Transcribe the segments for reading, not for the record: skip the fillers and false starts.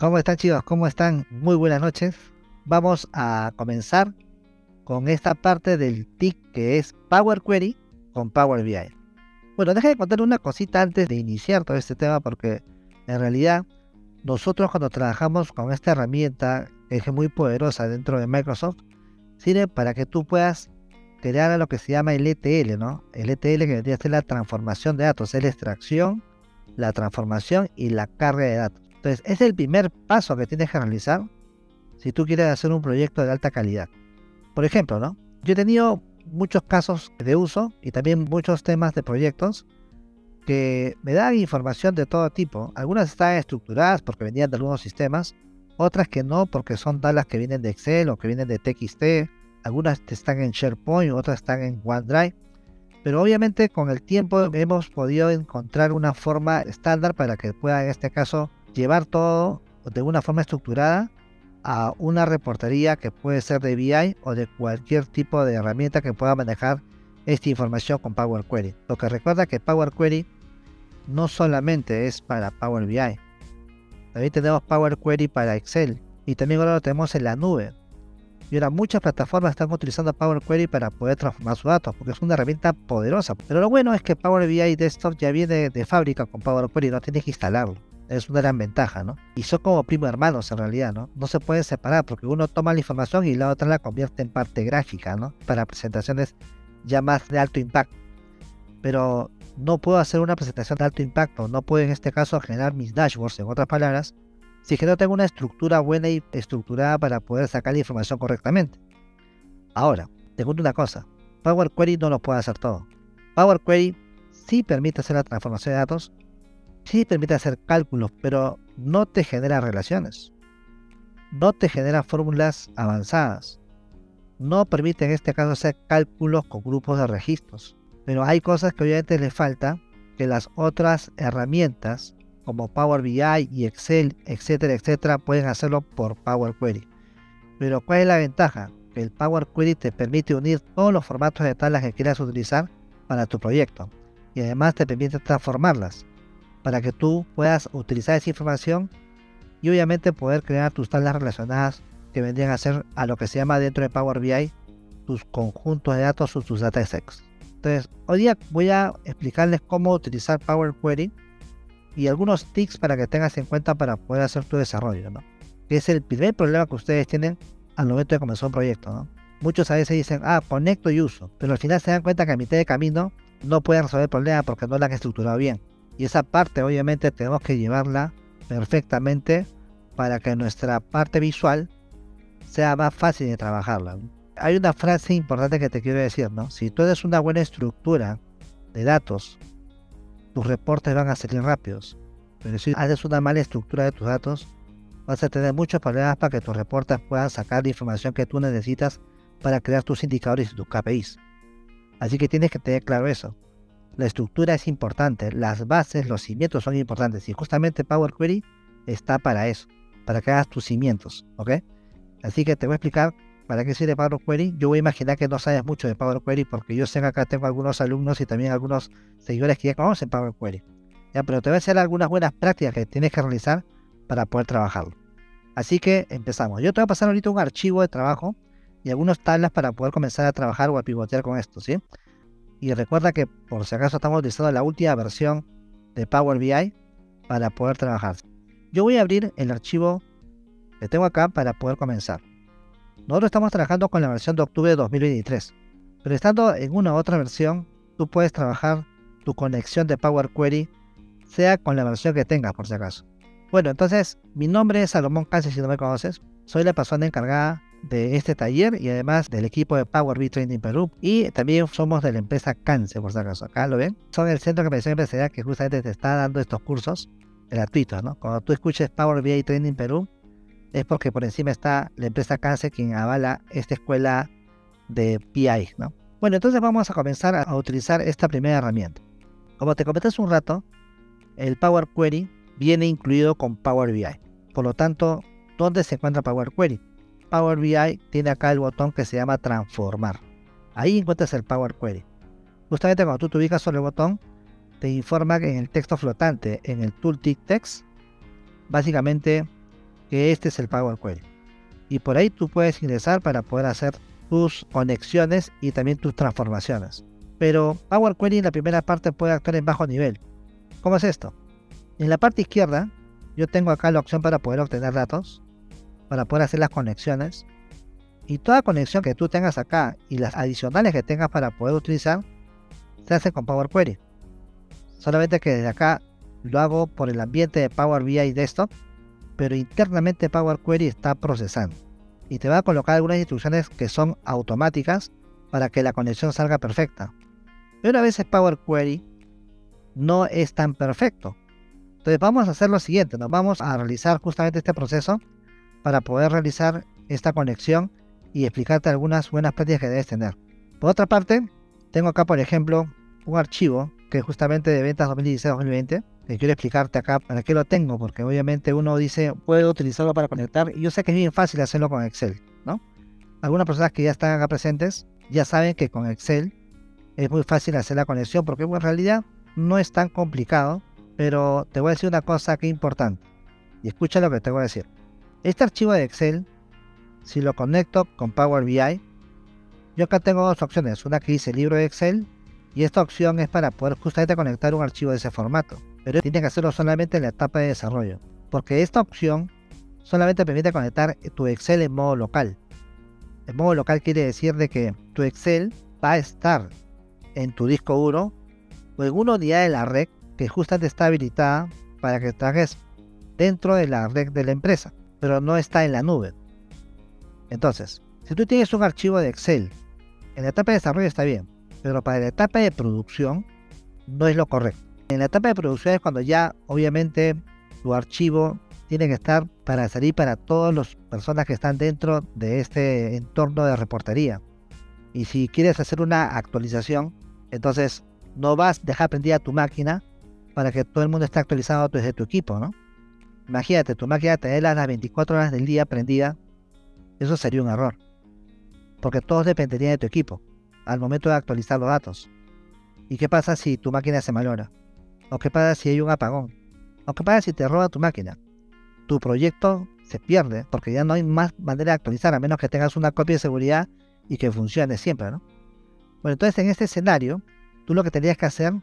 ¿Cómo están, chicos? ¿Cómo están? Muy buenas noches. Vamos a comenzar con esta parte del TIC que es Power Query con Power BI. Bueno, déjame contar una cosita antes de iniciar todo este tema, porque en realidad nosotros cuando trabajamos con esta herramienta que es muy poderosa dentro de Microsoft, sirve para que tú puedas crear lo que se llama el ETL, ¿no? El ETL, que vendría a ser la transformación de datos, es la extracción, la transformación y la carga de datos. Entonces, es el primer paso que tienes que realizar si tú quieres hacer un proyecto de alta calidad. Por ejemplo, ¿no? Yo he tenido muchos casos de uso y también muchos temas de proyectos que me dan información de todo tipo. Algunas están estructuradas porque venían de algunos sistemas, otras que no, porque son tablas que vienen de Excel o que vienen de TXT. Algunas están en SharePoint, otras están en OneDrive. Pero obviamente con el tiempo hemos podido encontrar una forma estándar para que pueda, en este caso, llevar todo de una forma estructurada a una reportería que puede ser de BI o de cualquier tipo de herramienta que pueda manejar esta información con Power Query. Lo que recuerda que Power Query no solamente es para Power BI, también tenemos Power Query para Excel y también ahora lo tenemos en la nube. Y ahora muchas plataformas están utilizando Power Query para poder transformar sus datos, porque es una herramienta poderosa. Pero lo bueno es que Power BI Desktop ya viene de fábrica con Power Query, no tienes que instalarlo. Es una gran ventaja, ¿no? Y son como primos hermanos en realidad, ¿no? No se pueden separar porque uno toma la información y la otra la convierte en parte gráfica, ¿no? Para presentaciones ya más de alto impacto. Pero no puedo hacer una presentación de alto impacto, no puedo en este caso generar mis dashboards, en otras palabras, si es que no tengo una estructura buena y estructurada para poder sacar la información correctamente. Ahora, te cuento una cosa, Power Query no lo puede hacer todo. Power Query sí permite hacer la transformación de datos, sí permite hacer cálculos, pero no te genera relaciones, no te genera fórmulas avanzadas, no permite en este caso hacer cálculos con grupos de registros. Pero hay cosas que obviamente le falta que las otras herramientas como Power BI y Excel, etcétera, etcétera, pueden hacerlo por Power Query. Pero ¿cuál es la ventaja? Que el Power Query te permite unir todos los formatos de tablas que quieras utilizar para tu proyecto. Y además te permite transformarlas para que tú puedas utilizar esa información y obviamente poder crear tus tablas relacionadas que vendrían a ser a lo que se llama dentro de Power BI tus conjuntos de datos o tus datasets. Entonces, hoy día voy a explicarles cómo utilizar Power Query y algunos tips para que tengas en cuenta para poder hacer tu desarrollo, ¿no? Que es el primer problema que ustedes tienen al momento de comenzar un proyecto, ¿no? Muchos a veces dicen, conecto y uso, pero al final se dan cuenta que a mitad de camino no pueden resolver el problema porque no lo han estructurado bien. Y esa parte obviamente tenemos que llevarla perfectamente para que nuestra parte visual sea más fácil de trabajarla, ¿no? Hay una frase importante que te quiero decir, ¿no? Si tú eres una buena estructura de datos, tus reportes van a salir rápidos. Pero si haces una mala estructura de tus datos, vas a tener muchos problemas para que tus reportes puedan sacar la información que tú necesitas para crear tus indicadores y tus KPIs. Así que tienes que tener claro eso. La estructura es importante, las bases, los cimientos son importantes y justamente Power Query está para eso, para que hagas tus cimientos, ¿ok? Así que te voy a explicar para qué sirve Power Query. Yo voy a imaginar que no sabes mucho de Power Query porque yo sé que acá tengo algunos alumnos y también algunos seguidores que ya conocen Power Query. Ya, pero te voy a hacer algunas buenas prácticas que tienes que realizar para poder trabajarlo. Así que empezamos. Yo te voy a pasar ahorita un archivo de trabajo y algunas tablas para poder comenzar a trabajar o a pivotear con esto, ¿sí? Y recuerda que por si acaso estamos utilizando la última versión de Power BI para poder trabajar. Yo voy a abrir el archivo que tengo acá para poder comenzar. Nosotros estamos trabajando con la versión de octubre de 2023, pero estando en una otra versión, tú puedes trabajar tu conexión de Power Query, sea con la versión que tengas por si acaso. Bueno, entonces, mi nombre es Salomón Cáncer, si no me conoces. Soy la persona encargada de este taller y además del equipo de Power BI Training Perú. Y también somos de la empresa Cáncer, por si acaso. Acá lo ven. Son el centro de capacitación empresarial que justamente te está dando estos cursos gratuitos, ¿no? Cuando tú escuches Power BI Training Perú, es porque por encima está la empresa Cáncer quien avala esta escuela de BI, ¿no? Bueno, entonces vamos a comenzar a utilizar esta primera herramienta. Como te comenté hace un rato, el Power Query viene incluido con Power BI. Por lo tanto, ¿dónde se encuentra Power Query? Power BI tiene acá el botón que se llama transformar. Ahí encuentras el Power Query. Justamente cuando tú te ubicas sobre el botón, te informa que en el texto flotante, en el tooltip text, básicamente que este es el Power Query. Y por ahí tú puedes ingresar para poder hacer tus conexiones y también tus transformaciones. Pero Power Query en la primera parte puede actuar en bajo nivel. ¿Cómo es esto? En la parte izquierda yo tengo acá la opción para poder obtener datos, para poder hacer las conexiones, y toda conexión que tú tengas acá y las adicionales que tengas para poder utilizar se hace con Power Query. Solamente que desde acá lo hago por el ambiente de Power BI Desktop, pero internamente Power Query está procesando y te va a colocar algunas instrucciones que son automáticas para que la conexión salga perfecta. Pero a veces Power Query no es tan perfecto. Entonces vamos a hacer lo siguiente, nos vamos a realizar justamente este proceso para poder realizar esta conexión y explicarte algunas buenas prácticas que debes tener. Por otra parte, tengo acá por ejemplo un archivo que es justamente de ventas 2016-2020, que quiero explicarte acá para qué lo tengo, porque obviamente uno dice, puedo utilizarlo para conectar, y yo sé que es bien fácil hacerlo con Excel, ¿no? Algunas personas que ya están acá presentes ya saben que con Excel es muy fácil hacer la conexión, porque en realidad no es tan complicado, pero te voy a decir una cosa que es importante, y escucha lo que te voy a decir. Este archivo de Excel, si lo conecto con Power BI, yo acá tengo dos opciones, una que dice libro de Excel, y esta opción es para poder justamente conectar un archivo de ese formato, pero tienes que hacerlo solamente en la etapa de desarrollo, porque esta opción solamente permite conectar tu Excel en modo local. En modo local quiere decir de que tu Excel va a estar en tu disco duro o en una unidad de la red que justamente está habilitada para que trajes dentro de la red de la empresa, pero no está en la nube. Entonces, si tú tienes un archivo de Excel en la etapa de desarrollo está bien, pero para la etapa de producción no es lo correcto. En la etapa de producción es cuando ya obviamente tu archivo tiene que estar para salir para todas las personas que están dentro de este entorno de reportería. Y si quieres hacer una actualización, entonces no vas a dejar prendida tu máquina para que todo el mundo esté actualizado desde tu equipo, ¿no? Imagínate, tu máquina tenerla las 24 horas del día prendida, eso sería un error, porque todos dependerían de tu equipo al momento de actualizar los datos. ¿Y qué pasa si tu máquina se malora? ¿O qué pasa si hay un apagón? ¿O qué pasa si te roba tu máquina? Tu proyecto se pierde porque ya no hay más manera de actualizar, a menos que tengas una copia de seguridad y que funcione siempre, ¿no? Bueno, entonces en este escenario, tú lo que tendrías que hacer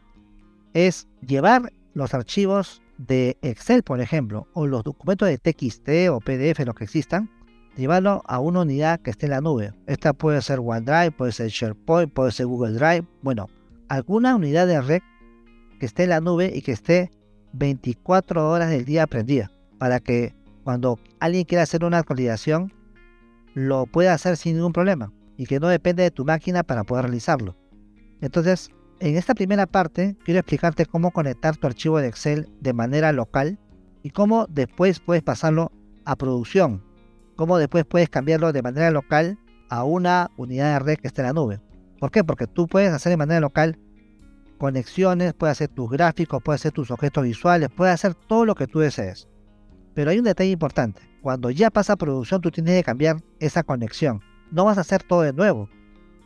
es llevar los archivos de Excel, por ejemplo, o los documentos de TXT o PDF, los que existan, llevarlo a una unidad que esté en la nube. Esta puede ser OneDrive, puede ser SharePoint, puede ser Google Drive, bueno, alguna unidad de red que esté en la nube y que esté 24 horas del día prendida, para que cuando alguien quiera hacer una actualización, lo pueda hacer sin ningún problema y que no depende de tu máquina para poder realizarlo. Entonces, en esta primera parte, quiero explicarte cómo conectar tu archivo de Excel de manera local y cómo después puedes pasarlo a producción, cómo después puedes cambiarlo de manera local a una unidad de red que esté en la nube. ¿Por qué? Porque tú puedes hacer de manera local conexiones, puedes hacer tus gráficos, puedes hacer tus objetos visuales, puedes hacer todo lo que tú desees. Pero hay un detalle importante, cuando ya pasa a producción tú tienes que cambiar esa conexión. No vas a hacer todo de nuevo,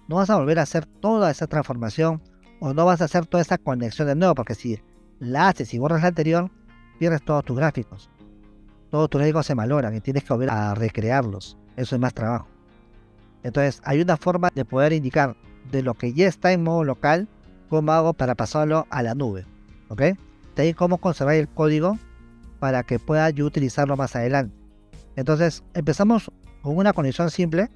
no vas a volver a hacer toda esa transformación o no vas a hacer toda esa conexión de nuevo, porque si la haces y borras la anterior, pierdes todos tus gráficos. Todos tus gráficos se maloran y tienes que volver a recrearlos. Eso es más trabajo. Entonces hay una forma de poder indicar de lo que ya está en modo local, cómo hago para pasarlo a la nube. ¿Ok? Te digo cómo conservar el código para que pueda yo utilizarlo más adelante. Entonces empezamos con una conexión simple.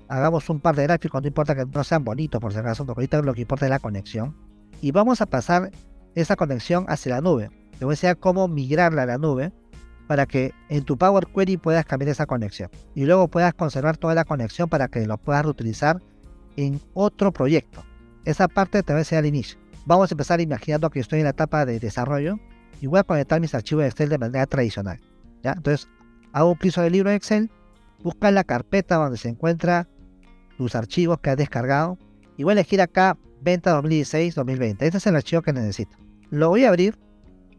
Hagamos un par de gráficos, no importa que no sean bonitos por si acaso, porque ahorita lo que importa es la conexión. Y vamos a pasar esa conexión hacia la nube. Te voy a enseñar cómo migrarla a la nube para que en tu Power Query puedas cambiar esa conexión. Y luego puedas conservar toda la conexión para que lo puedas reutilizar en otro proyecto. Esa parte te voy a enseñar al inicio. Vamos a empezar imaginando que estoy en la etapa de desarrollo y voy a conectar mis archivos de Excel de manera tradicional. ¿Ya? Entonces hago un clic sobre el libro de Excel, busca la carpeta donde se encuentra tus archivos que has descargado y voy a elegir acá Venta 2016-2020. Este es el archivo que necesito. Lo voy a abrir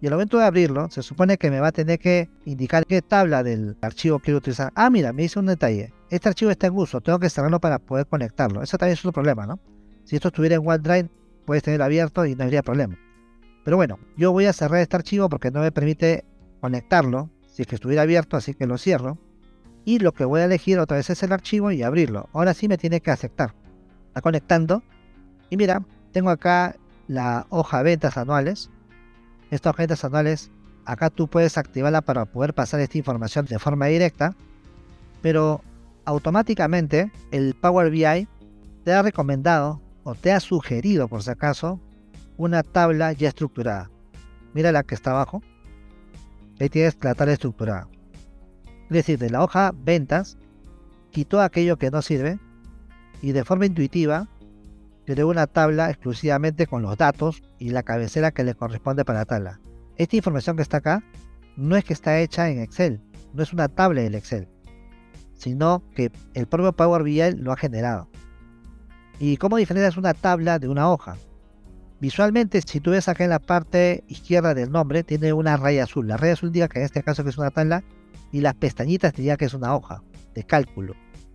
y al momento de abrirlo se supone que me va a tener que indicar qué tabla del archivo quiero utilizar. Ah, mira, me dice un detalle. Este archivo está en uso, tengo que cerrarlo para poder conectarlo. Eso también es otro problema, ¿no? Si esto estuviera en OneDrive, puedes tenerlo abierto y no habría problema. Pero bueno, yo voy a cerrar este archivo porque no me permite conectarlo si es que estuviera abierto, así que lo cierro. Y lo que voy a elegir otra vez es el archivo y abrirlo. Ahora sí me tiene que aceptar. Está conectando. Y mira, tengo acá la hoja ventas anuales. Estas ventas anuales, acá tú puedes activarla para poder pasar esta información de forma directa. Pero automáticamente el Power BI te ha recomendado o te ha sugerido, por si acaso, una tabla ya estructurada. Mira la que está abajo. Ahí tienes la tabla estructurada. Es decir, de la hoja ventas, quitó aquello que no sirve y de forma intuitiva creó una tabla exclusivamente con los datos y la cabecera que le corresponde para la tabla. Esta información que está acá no es que está hecha en Excel, no es una tabla del Excel, sino que el propio Power BI lo ha generado. ¿Y cómo diferencias una tabla de una hoja? Visualmente, si tú ves acá en la parte izquierda del nombre, tiene una raya azul. La raya azul indica que en este caso que es una tabla y las pestañitas te dirían que es una hoja de cálculo.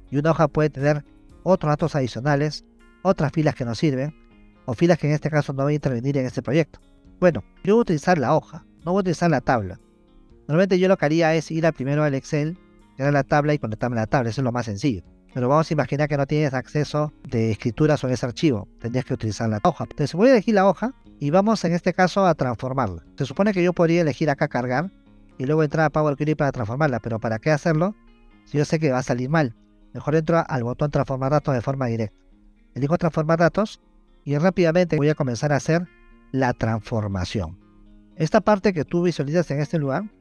Y una hoja puede tener otros datos adicionales, otras filas que no sirven, o filas que en este caso no van a intervenir en este proyecto. Bueno, yo voy a utilizar la hoja, no voy a utilizar la tabla. Normalmente yo lo que haría es ir primero al Excel, crear la tabla y conectarme a la tabla, eso es lo más sencillo. Pero vamos a imaginar que no tienes acceso de escritura sobre ese archivo, tendrías que utilizar la hoja. Entonces voy a elegir la hoja y vamos en este caso a transformarla. Se supone que yo podría elegir acá cargar y luego entrar a Power Query para transformarla, pero ¿para qué hacerlo si yo sé que va a salir mal? Mejor entro al botón transformar datos de forma directa. Elijo transformar datos y rápidamente voy a comenzar a hacer la transformación. Esta parte que tú visualizas en este lugar,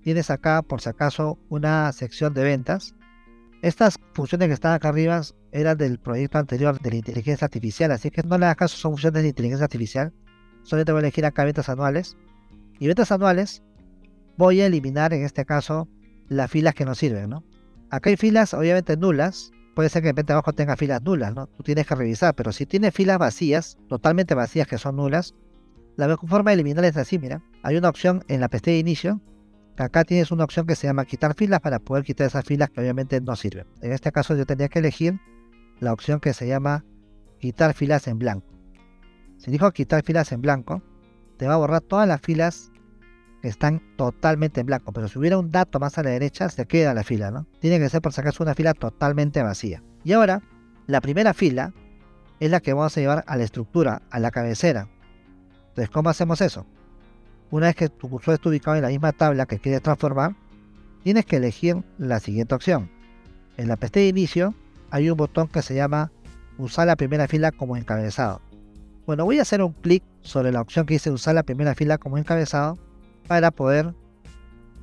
tienes acá por si acaso una sección de ventas. Estas funciones que están acá arriba eran del proyecto anterior de la inteligencia artificial, así que no le hagas caso, son funciones de inteligencia artificial. Solamente voy a elegir acá ventas anuales. Y ventas anuales voy a eliminar en este caso las filas que no sirven, ¿no? Acá hay filas obviamente nulas. Puede ser que de repente abajo tenga filas nulas, ¿no? Tú tienes que revisar, pero si tiene filas vacías, totalmente vacías que son nulas, la mejor forma de eliminar es así, mira. Hay una opción en la pestaña de inicio. Acá tienes una opción que se llama quitar filas para poder quitar esas filas que obviamente no sirven. En este caso yo tendría que elegir la opción que se llama quitar filas en blanco. Si dijo quitar filas en blanco, te va a borrar todas las filas que están totalmente en blanco. Pero si hubiera un dato más a la derecha, se queda la fila, ¿no? Tiene que ser por si acaso una fila totalmente vacía. Y ahora, la primera fila es la que vamos a llevar a la estructura, a la cabecera. Entonces, ¿cómo hacemos eso? Una vez que tu cursor esté ubicado en la misma tabla que quieres transformar, tienes que elegir la siguiente opción. En la pestaña de inicio hay un botón que se llama usar la primera fila como encabezado. Bueno, voy a hacer un clic sobre la opción que dice usar la primera fila como encabezado para poder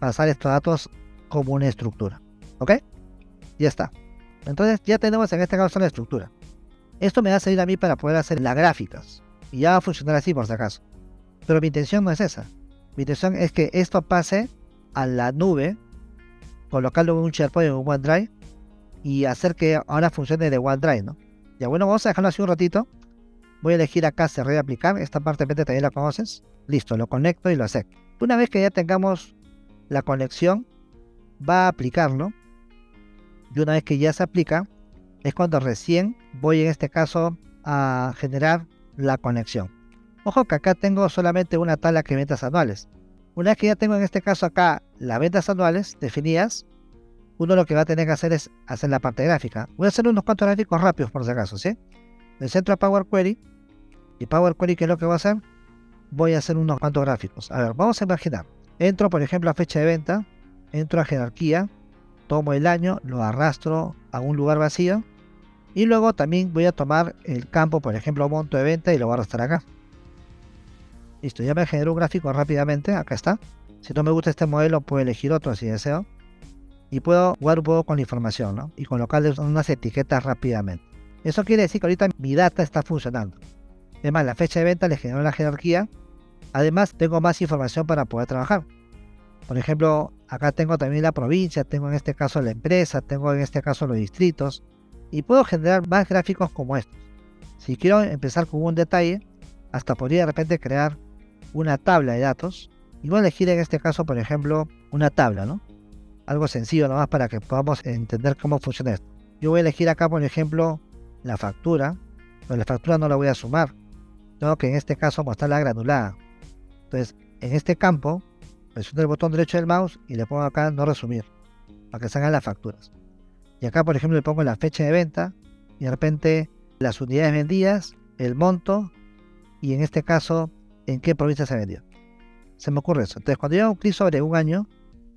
pasar estos datos como una estructura. ¿Ok? Ya está. Entonces ya tenemos en este caso la estructura. Esto me va a servir a mí para poder hacer las gráficas. Y ya va a funcionar así por si acaso. Pero mi intención no es esa. Mi intención es que esto pase a la nube, colocarlo en un SharePoint o en un OneDrive y hacer que ahora funcione de OneDrive, ¿no? Ya bueno, vamos a dejarlo así un ratito. Voy a elegir acá cerrar y aplicar. Esta parte también la conoces. Listo, lo conecto y lo acepto. Una vez que ya tengamos la conexión, va a aplicarlo. Y una vez que ya se aplica, es cuando recién voy en este caso a generar la conexión. Ojo que acá tengo solamente una tabla que ventas anuales. Una vez que ya tengo en este caso acá las ventas anuales definidas, uno lo que va a tener que hacer es hacer la parte gráfica. Voy a hacer unos cuantos gráficos rápidos por si acaso, ¿sí? Me centro a Power Query. Y Power Query, ¿qué es lo que voy a hacer? Voy a hacer unos cuantos gráficos. A ver, vamos a imaginar. Entro, por ejemplo, a fecha de venta. Entro a jerarquía. Tomo el año, lo arrastro a un lugar vacío. Y luego también voy a tomar el campo, por ejemplo, monto de venta y lo voy a arrastrar acá. Listo, ya me generó un gráfico rápidamente. Acá está. Si no me gusta este modelo, puedo elegir otro si deseo. Y puedo jugar un poco con la información, ¿no? Y colocarles unas etiquetas rápidamente. Eso quiere decir que ahorita mi data está funcionando. Además, la fecha de venta le generó la jerarquía. Además, tengo más información para poder trabajar. Por ejemplo, acá tengo también la provincia, tengo en este caso la empresa, tengo en este caso los distritos. Y puedo generar más gráficos como estos. Si quiero empezar con un detalle, hasta podría de repente crear una tabla de datos. Y voy a elegir en este caso, por ejemplo, una tabla, ¿no? Algo sencillo nomás para que podamos entender cómo funciona esto. Yo voy a elegir acá, por ejemplo, la factura. Pero la factura no la voy a sumar. Tengo que en este caso mostrarla granulada. Entonces, en este campo, presiono el botón derecho del mouse y le pongo acá no resumir, para que salgan las facturas. Y acá, por ejemplo, le pongo la fecha de venta y de repente las unidades vendidas, el monto y en este caso, en qué provincia se vendió. Se me ocurre eso. Entonces, cuando yo hago un clic sobre un año,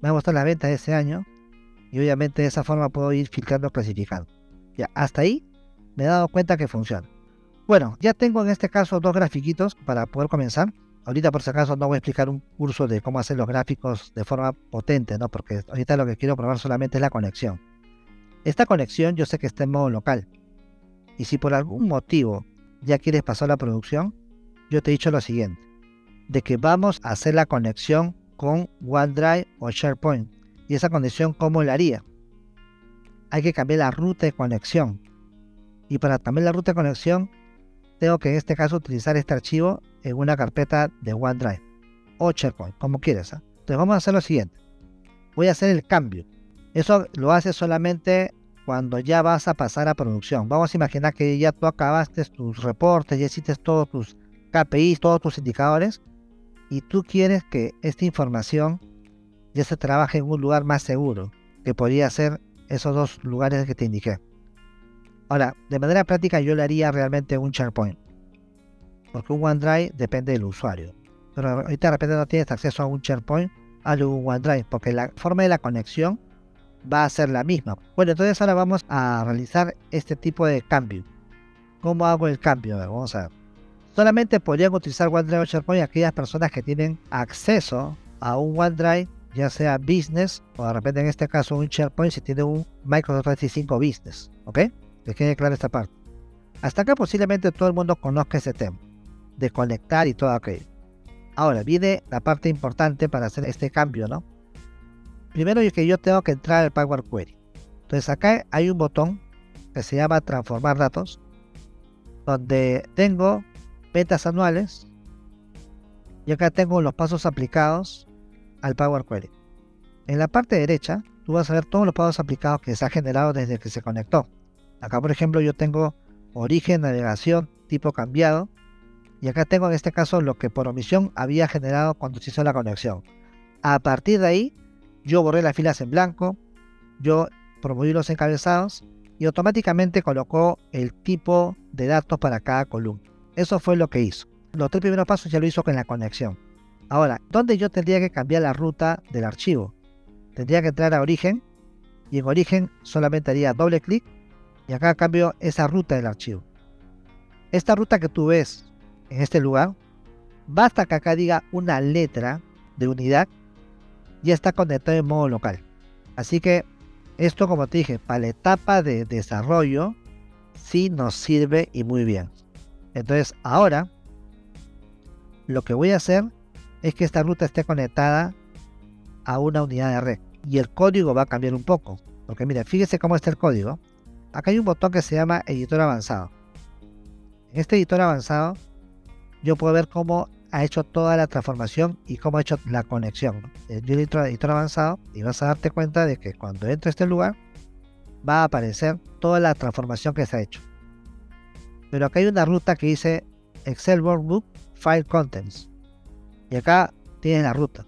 me va a mostrar las ventas de ese año y obviamente de esa forma puedo ir filtrando, clasificando. Ya, hasta ahí me he dado cuenta que funciona. Bueno, ya tengo en este caso dos grafiquitos para poder comenzar. Ahorita por si acaso no voy a explicar un curso de cómo hacer los gráficos de forma potente, ¿no? Porque ahorita lo que quiero probar solamente es la conexión. Esta conexión yo sé que está en modo local. Y si por algún motivo ya quieres pasar a la producción, yo te he dicho lo siguiente. De que vamos a hacer la conexión con OneDrive o SharePoint. Y esa conexión, ¿cómo la haría? Hay que cambiar la ruta de conexión. Y para cambiar la ruta de conexión, tengo que en este caso utilizar este archivo en una carpeta de OneDrive o SharePoint, como quieras. Entonces vamos a hacer lo siguiente. Voy a hacer el cambio. Eso lo haces solamente cuando ya vas a pasar a producción. Vamos a imaginar que ya tú acabaste tus reportes, ya hiciste todos tus KPIs, todos tus indicadores, y tú quieres que esta información ya se trabaje en un lugar más seguro, que podría ser esos dos lugares que te indiqué. Ahora, de manera práctica yo le haría realmente un SharePoint, porque un OneDrive depende del usuario. Pero ahorita de repente no tienes acceso a un SharePoint, hazle un OneDrive, porque la forma de la conexión va a ser la misma. Bueno, entonces ahora vamos a realizar este tipo de cambio. ¿Cómo hago el cambio? A ver, vamos a ver. Solamente podrían utilizar OneDrive o SharePoint aquellas personas que tienen acceso a un OneDrive, ya sea Business o de repente en este caso un SharePoint si tiene un Microsoft 365 Business. ¿Ok? Que quede clara esta parte. Hasta acá posiblemente todo el mundo conozca ese tema de conectar y todo aquello. Ahora viene la parte importante para hacer este cambio, ¿no? Primero es que yo tengo que entrar al Power Query. Entonces acá hay un botón que se llama transformar datos, donde tengo ventas anuales y acá tengo los pasos aplicados al Power Query. En la parte derecha tú vas a ver todos los pasos aplicados que se ha generado desde que se conectó. Acá por ejemplo yo tengo origen, navegación, tipo cambiado, y acá tengo en este caso lo que por omisión había generado cuando se hizo la conexión. A partir de ahí yo borré las filas en blanco, yo promoví los encabezados y automáticamente colocó el tipo de datos para cada columna. Eso fue lo que hizo. Los tres primeros pasos ya lo hizo con la conexión. Ahora, ¿dónde yo tendría que cambiar la ruta del archivo? Tendría que entrar a origen y en origen solamente haría doble clic y acá cambio esa ruta del archivo. Esta ruta que tú ves en este lugar, basta que acá diga una letra de unidad, ya está conectado en modo local. Así que esto, como te dije, para la etapa de desarrollo sí nos sirve y muy bien. Entonces ahora lo que voy a hacer es que esta ruta esté conectada a una unidad de red y el código va a cambiar un poco, porque mira, fíjese cómo está el código. Acá hay un botón que se llama editor avanzado. En este editor avanzado yo puedo ver cómo ha hecho toda la transformación y cómo ha hecho la conexión, ¿no? Yo entro a editor avanzado y vas a darte cuenta de que cuando entro a este lugar va a aparecer toda la transformación que se ha hecho. Pero acá hay una ruta que dice Excel Workbook File Contents y acá tienes la ruta.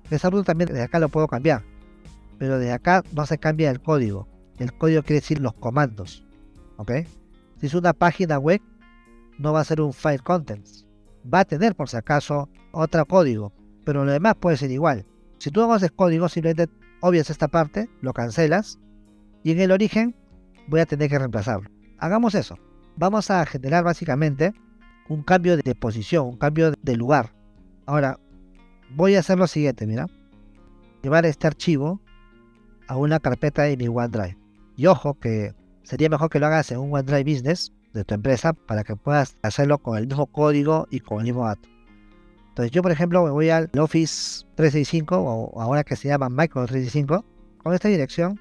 Esa ruta también de acá lo puedo cambiar, pero de acá no se cambia el código. El código quiere decir los comandos, ¿ok? Si es una página web no va a ser un File Contents, va a tener por si acaso otro código, pero lo demás puede ser igual. Si tú no haces código, simplemente obvias esta parte, lo cancelas y en el origen voy a tener que reemplazarlo. Hagamos eso. Vamos a generar básicamente un cambio de posición, un cambio de lugar. Ahora voy a hacer lo siguiente, mira, llevar este archivo a una carpeta de mi OneDrive. Y ojo que sería mejor que lo hagas en un OneDrive Business de tu empresa para que puedas hacerlo con el mismo código y con el mismo dato. Entonces yo por ejemplo me voy al Office 365 o ahora que se llama Microsoft 365. Con esta dirección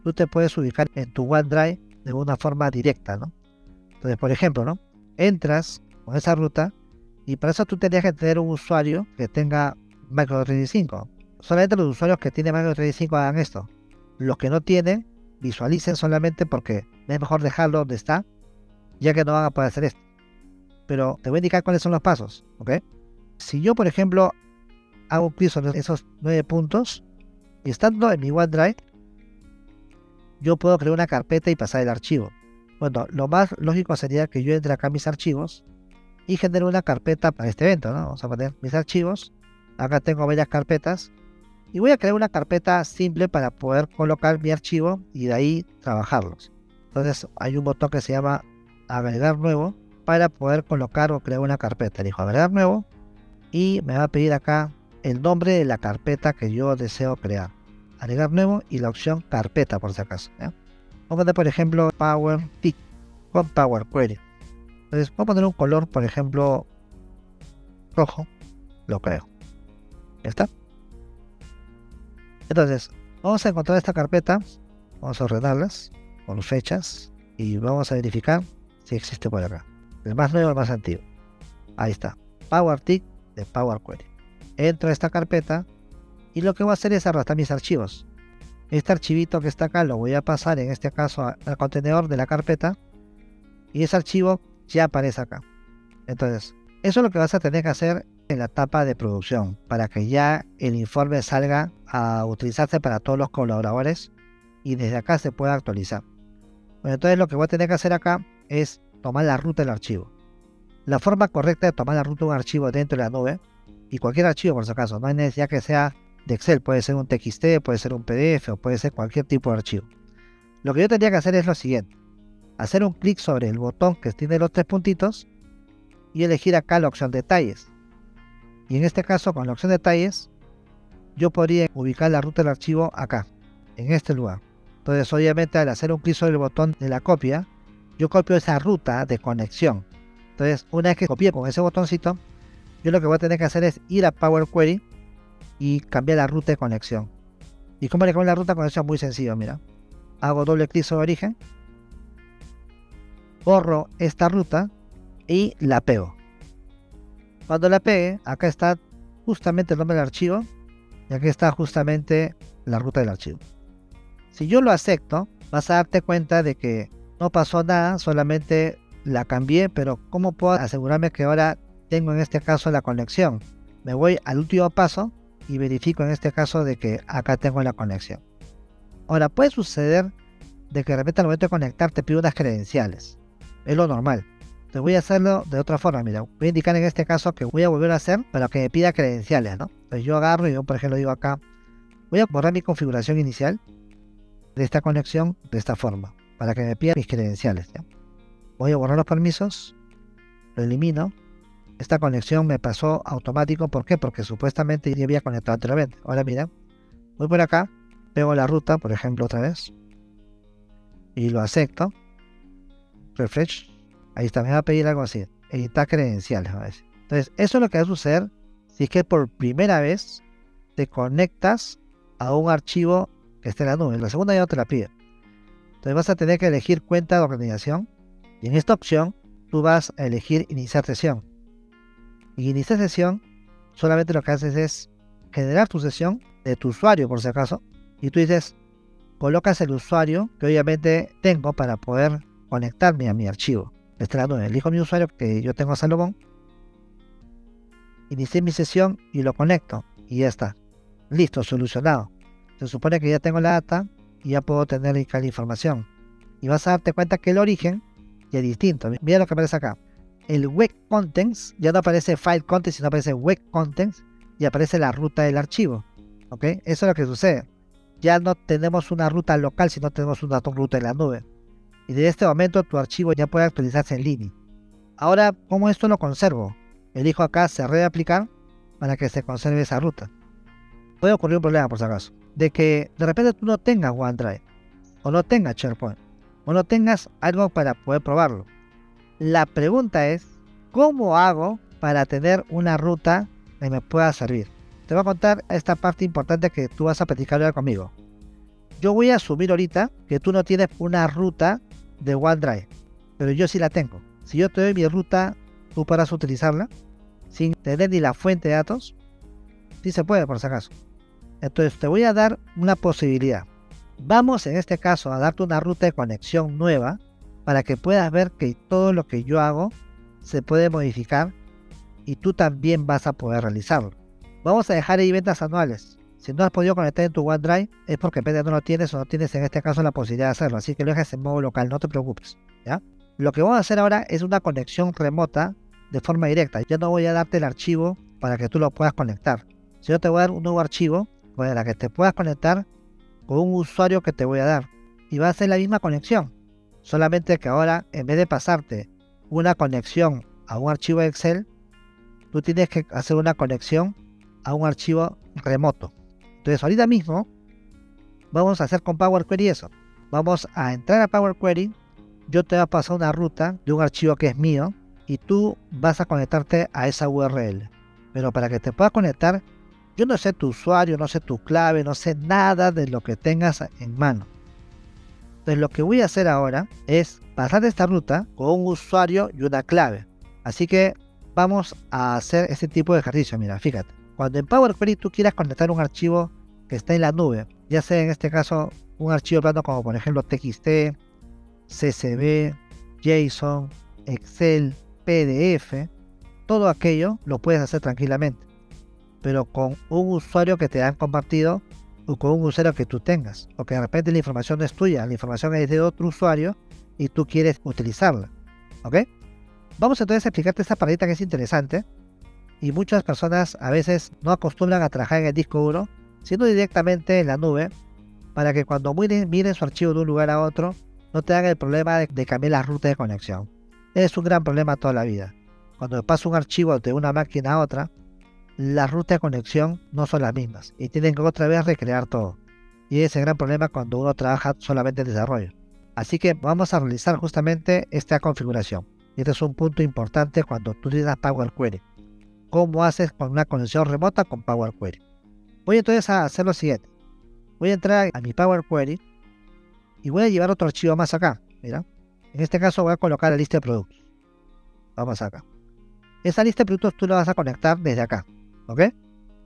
tú te puedes ubicar en tu OneDrive de una forma directa, ¿no? Entonces por ejemplo, ¿no? Entras con esa ruta y para eso tú tendrías que tener un usuario que tenga Microsoft 365. Solamente los usuarios que tienen Microsoft 365 hagan esto. Los que no tienen, visualicen solamente porque es mejor dejarlo donde está, ya que no van a poder hacer esto. Pero te voy a indicar cuáles son los pasos, ¿ok? Si yo, por ejemplo, hago un clic sobre esos 9 puntos y estando en mi OneDrive, yo puedo crear una carpeta y pasar el archivo. Bueno, lo más lógico sería que yo entre acá a mis archivos y genere una carpeta para este evento, ¿no? Vamos a poner mis archivos. Acá tengo varias carpetas y voy a crear una carpeta simple para poder colocar mi archivo y de ahí trabajarlos. Entonces hay un botón que se llama agregar nuevo para poder colocar o crear una carpeta. Elijo agregar nuevo y me va a pedir acá el nombre de la carpeta que yo deseo crear. Agregar nuevo y la opción carpeta por si acaso, ¿ya? Vamos a poner por ejemplo Power Tick con Power Query. Entonces voy a poner un color por ejemplo rojo, lo creo. ¿Ya está? Entonces vamos a encontrar esta carpeta, vamos a ordenarlas con fechas y vamos a verificar si existe por acá. El más nuevo, el más antiguo. Ahí está, Power Tick de Power Query. Entro a esta carpeta y lo que voy a hacer es arrastrar mis archivos. Este archivito que está acá lo voy a pasar en este caso al contenedor de la carpeta y ese archivo ya aparece acá. Entonces, eso es lo que vas a tener que hacer en la etapa de producción para que ya el informe salga a utilizarse para todos los colaboradores y desde acá se pueda actualizar. Bueno, entonces lo que voy a tener que hacer acá es tomar la ruta del archivo. La forma correcta de tomar la ruta de un archivo dentro de la nube, y cualquier archivo por si acaso, no hay necesidad que sea de Excel, puede ser un TXT, puede ser un PDF o puede ser cualquier tipo de archivo. Lo que yo tendría que hacer es lo siguiente: hacer un clic sobre el botón que tiene los 3 puntitos y elegir acá la opción detalles. Y en este caso con la opción detalles yo podría ubicar la ruta del archivo acá, en este lugar. Entonces obviamente al hacer un clic sobre el botón de la copia, yo copio esa ruta de conexión. Entonces una vez que copié con ese botoncito, yo lo que voy a tener que hacer es ir a Power Query y cambiar la ruta de conexión. ¿Y cómo le cambio la ruta de conexión? Muy sencillo, mira. Hago doble clic sobre origen, borro esta ruta y la pego. Cuando la pegue, acá está justamente el nombre del archivo y aquí está justamente la ruta del archivo. Si yo lo acepto, vas a darte cuenta de que no pasó nada, solamente la cambié, pero ¿cómo puedo asegurarme que ahora tengo en este caso la conexión? Me voy al último paso y verifico en este caso de que acá tengo la conexión. Ahora puede suceder de que de repente al momento de conectar te pide unas credenciales. Es lo normal. Entonces voy a hacerlo de otra forma. Mira, voy a indicar en este caso que voy a volver a hacer para que me pida credenciales, ¿no? Entonces yo agarro y yo por ejemplo digo acá, voy a borrar mi configuración inicial de esta conexión de esta forma, para que me pida mis credenciales, ¿ya? Voy a borrar los permisos, lo elimino. Esta conexión me pasó automático, ¿por qué? Porque supuestamente ya había conectado anteriormente. Ahora mira, voy por acá, pego la ruta, por ejemplo otra vez, y lo acepto, refresh, ahí está, me va a pedir algo así, editar credenciales, a ver. Entonces eso es lo que va a suceder si es que por primera vez te conectas a un archivo que esté en la nube. La segunda ya no te la pide. Entonces vas a tener que elegir cuenta de organización y en esta opción tú vas a elegir iniciar sesión. Y iniciar sesión solamente lo que haces es generar tu sesión de tu usuario por si acaso y tú dices, colocas el usuario que obviamente tengo para poder conectarme a mi archivo. Está en la nube. Elijo mi usuario que yo tengo a Salomón, inicié mi sesión y lo conecto y ya está, listo, solucionado. Se supone que ya tengo la data y ya puedo tener la información y vas a darte cuenta que el origen ya es distinto. Mira lo que aparece acá. El web contents ya no aparece file contents, sino aparece web contents y aparece la ruta del archivo. ¿Ok? Eso es lo que sucede. Ya no tenemos una ruta local, sino tenemos una ruta en la nube. Y desde este momento tu archivo ya puede actualizarse en línea. Ahora, ¿cómo esto lo conservo? Elijo acá cerrar de aplicar para que se conserve esa ruta. Puede ocurrir un problema por si acaso, de que de repente tú no tengas OneDrive, o no tengas SharePoint, o no tengas algo para poder probarlo. La pregunta es, ¿cómo hago para tener una ruta que me pueda servir? Te voy a contar esta parte importante que tú vas a platicar ahora conmigo. Yo voy a asumir ahorita que tú no tienes una ruta de OneDrive, pero yo sí la tengo. Si yo te doy mi ruta, ¿tú podrás utilizarla sin tener ni la fuente de datos? Sí se puede, por si acaso. Entonces te voy a dar una posibilidad. Vamos en este caso a darte una ruta de conexión nueva para que puedas ver que todo lo que yo hago se puede modificar y tú también vas a poder realizarlo. Vamos a dejar ahí ventas anuales. Si no has podido conectar en tu OneDrive, es porque no lo tienes o no tienes en este caso la posibilidad de hacerlo. Así que lo dejas en modo local, no te preocupes, ¿ya? Lo que vamos a hacer ahora es una conexión remota de forma directa. Ya no voy a darte el archivo para que tú lo puedas conectar. Si yo te voy a dar un nuevo archivo para que te puedas conectar con un usuario que te voy a dar. Y va a ser la misma conexión. Solamente que ahora, en vez de pasarte una conexión a un archivo Excel, tú tienes que hacer una conexión a un archivo remoto. Entonces ahorita mismo vamos a hacer con Power Query eso. Vamos a entrar a Power Query. Yo te voy a pasar una ruta de un archivo que es mío y tú vas a conectarte a esa URL. Pero para que te puedas conectar, yo no sé tu usuario, no sé tu clave, no sé nada de lo que tengas en mano. Entonces lo que voy a hacer ahora es pasar esta ruta con un usuario y una clave. Así que vamos a hacer este tipo de ejercicio. Mira, fíjate. Cuando en Power Query tú quieras conectar un archivo que está en la nube, ya sea en este caso un archivo plano como por ejemplo TXT, CSV, JSON, Excel, PDF, todo aquello lo puedes hacer tranquilamente, pero con un usuario que te han compartido o con un usuario que tú tengas, o que de repente la información no es tuya, la información es de otro usuario y tú quieres utilizarla, ¿ok? Vamos entonces a explicarte esta paradita que es interesante y muchas personas a veces no acostumbran a trabajar en el disco duro, sino directamente en la nube, para que cuando miren su archivo de un lugar a otro, no tengan el problema de cambiar la ruta de conexión. Es un gran problema toda la vida. Cuando paso un archivo de una máquina a otra, las rutas de conexión no son las mismas y tienen que otra vez recrear todo. Y ese es el gran problema cuando uno trabaja solamente en desarrollo. Así que vamos a realizar justamente esta configuración. Y este es un punto importante cuando tú utilizas Power Query. ¿Cómo haces con una conexión remota con Power Query? Voy entonces a hacer lo siguiente. Voy a entrar a mi Power Query y voy a llevar otro archivo más acá. Mira, en este caso voy a colocar la lista de productos. Vamos acá. Esa lista de productos tú la vas a conectar desde acá, ¿ok?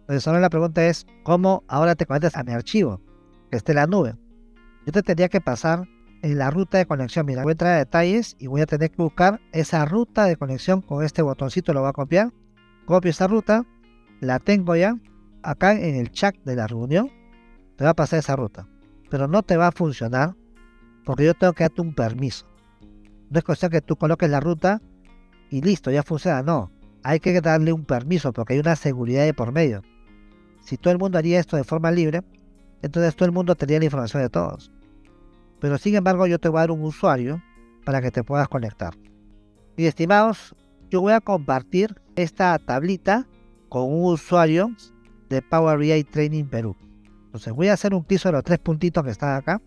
Entonces ahora la pregunta es, ¿cómo ahora te conectas a mi archivo que esté en la nube? Yo te tendría que pasar en la ruta de conexión. Mira, voy a entrar a detalles y voy a tener que buscar esa ruta de conexión con este botoncito. Lo voy a copiar. Copio esa ruta, la tengo ya. Acá en el chat de la reunión te va a pasar esa ruta, pero no te va a funcionar porque yo tengo que darte un permiso. No es cuestión que tú coloques la ruta y listo, ya funciona. No, hay que darle un permiso porque hay una seguridad de por medio. Si todo el mundo haría esto de forma libre, entonces todo el mundo tendría la información de todos. Pero sin embargo yo te voy a dar un usuario para que te puedas conectar. Y estimados, yo voy a compartir esta tablita con un usuario de Power BI Training Perú. Entonces voy a hacer un clic sobre los tres puntitos que están acá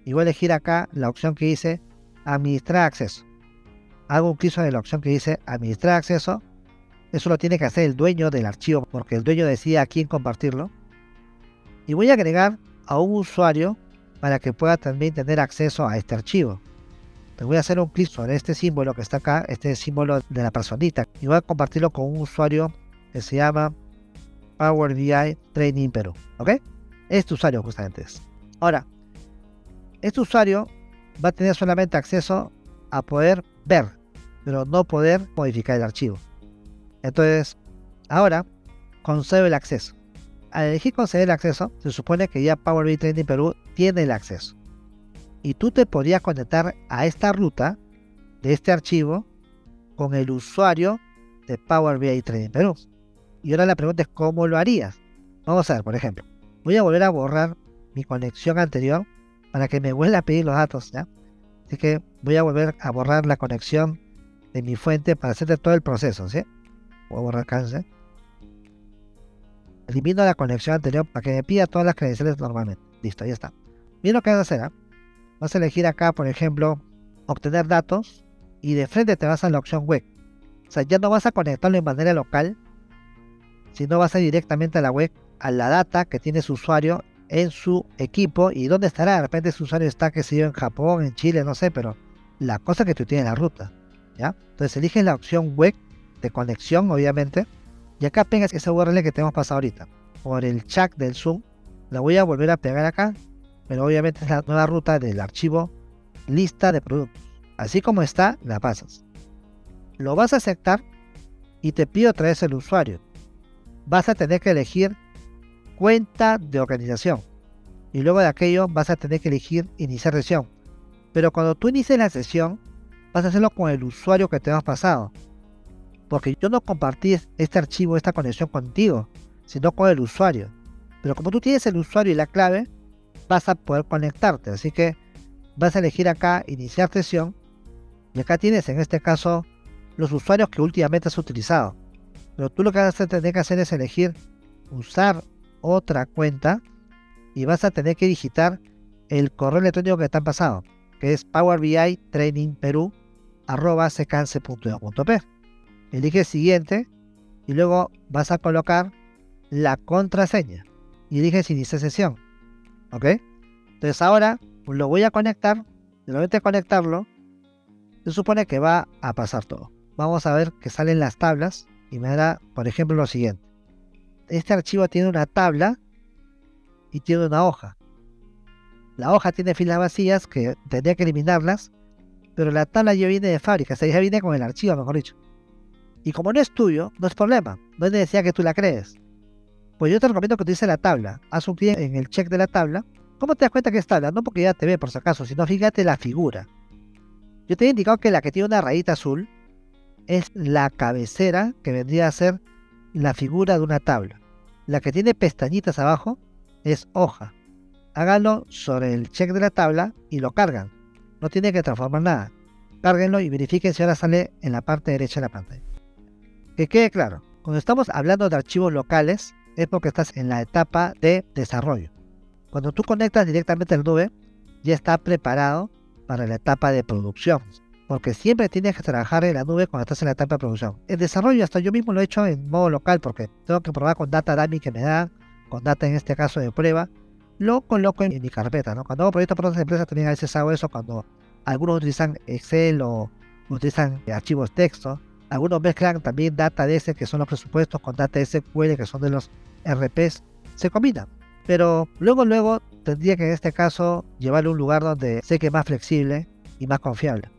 y voy a elegir acá la opción que dice administrar acceso. Hago un clic sobre la opción que dice administrar acceso. Eso lo tiene que hacer el dueño del archivo porque el dueño decide a quién compartirlo. Y voy a agregar a un usuario para que pueda también tener acceso a este archivo. Te voy a hacer un clic sobre este símbolo que está acá, este símbolo de la personita, y voy a compartirlo con un usuario que se llama Power BI Training Perú, ¿ok? Este usuario justamente es. Ahora, este usuario va a tener solamente acceso a poder ver, pero no poder modificar el archivo. Entonces, ahora concedo el acceso. Al elegir conceder el acceso, se supone que ya Power BI Training Perú tiene el acceso. Y tú te podrías conectar a esta ruta de este archivo con el usuario de Power BI Training Perú. Y ahora la pregunta es ¿cómo lo harías? Vamos a ver, por ejemplo, voy a volver a borrar mi conexión anterior para que me vuelva a pedir los datos, ¿ya? Así que voy a volver a borrar la conexión de mi fuente para hacer todo el proceso, ¿sí? Voy a borrar cancel. Elimino la conexión anterior para que me pida todas las credenciales normalmente. Listo, ya está. Mira lo que vas a hacer, ¿eh? Vas a elegir acá, por ejemplo, obtener datos y de frente te vas a la opción web. O sea, ya no vas a conectarlo en manera local, sino vas a ir directamente a la web, a la data que tiene su usuario en su equipo y dónde estará. De repente su usuario está, qué sé yo, en Japón, en Chile, no sé, pero la cosa es que tú tienes la ruta, ¿ya? Entonces eliges la opción web de conexión, obviamente, y acá pegas esa URL que te hemos pasado ahorita por el chat del Zoom. La voy a volver a pegar acá, pero obviamente es la nueva ruta del archivo lista de productos. Así como está, la pasas. Lo vas a aceptar y te pido otra vez el usuario. vas a tener que elegir cuenta de organización. Y luego de aquello vas a tener que elegir iniciar sesión. Pero cuando tú inicies la sesión, vas a hacerlo con el usuario que te has pasado. Porque yo no compartí este archivo, esta conexión contigo, sino con el usuario. Pero como tú tienes el usuario y la clave, vas a poder conectarte. Así que vas a elegir acá iniciar sesión. Y acá tienes en este caso los usuarios que últimamente has utilizado. Pero tú lo que vas a tener que hacer es elegir usar otra cuenta. Y vas a tener que digitar el correo electrónico que te han pasado, que es powerbitrainingperu@secance.edu.p. Elige siguiente y luego vas a colocar la contraseña y eliges iniciar sesión. ¿Ok? Entonces ahora lo voy a conectar. De momento de conectarlo, se supone que va a pasar todo. Vamos a ver que salen las tablas y me dará, por ejemplo, lo siguiente. Este archivo tiene una tabla y tiene una hoja. La hoja tiene filas vacías que tendría que eliminarlas, pero la tabla ya viene de fábrica, o sea, ya viene con el archivo, mejor dicho. Y como no es tuyo, no es problema, no es necesidad que tú la crees. Pues yo te recomiendo que utilices la tabla. Haz un clic en el check de la tabla. ¿Cómo te das cuenta que es tabla? No porque ya te ve por si acaso, sino fíjate la figura. Yo te he indicado que la que tiene una rayita azul es la cabecera, que vendría a ser la figura de una tabla. La que tiene pestañitas abajo es hoja. Háganlo sobre el check de la tabla y lo cargan. No tiene que transformar nada. Cárguenlo y verifiquen si ahora sale en la parte derecha de la pantalla. Que quede claro, cuando estamos hablando de archivos locales es porque estás en la etapa de desarrollo. Cuando tú conectas directamente al nube, ya está preparado para la etapa de producción. Porque siempre tienes que trabajar en la nube cuando estás en la etapa de producción. El desarrollo hasta yo mismo lo he hecho en modo local porque tengo que probar con data dummy que me da, con data en este caso de prueba, lo coloco en mi carpeta, ¿no? Cuando hago proyectos para otras empresas también a veces hago eso cuando algunos utilizan Excel o utilizan archivos texto, algunos mezclan también data DS que son los presupuestos con data SQL que son de los RPs, se combinan. Pero luego tendría que en este caso llevarlo a un lugar donde sé que es más flexible y más confiable.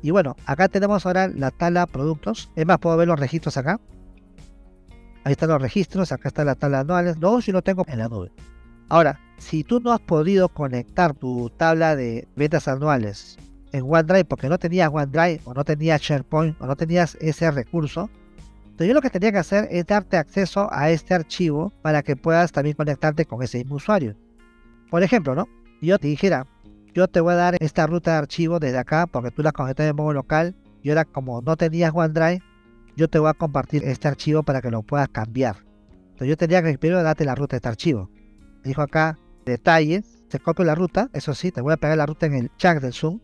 Y bueno, acá tenemos ahora la tabla productos, es más puedo ver los registros acá. Ahí están los registros, acá está la tabla anuales, luego si lo tengo en la nube. Ahora, si tú no has podido conectar tu tabla de ventas anuales en OneDrive porque no tenías OneDrive o no tenías SharePoint o no tenías ese recurso, entonces yo lo que tendría que hacer es darte acceso a este archivo para que puedas también conectarte con ese mismo usuario. Por ejemplo, ¿no? Yo te dijera, yo te voy a dar esta ruta de archivo desde acá porque tú la conectas de modo local y ahora como no tenías OneDrive, yo te voy a compartir este archivo para que lo puedas cambiar. Entonces yo tendría que primero darte la ruta de este archivo. Dijo acá, detalles, te copio la ruta, eso sí, te voy a pegar la ruta en el chat del Zoom.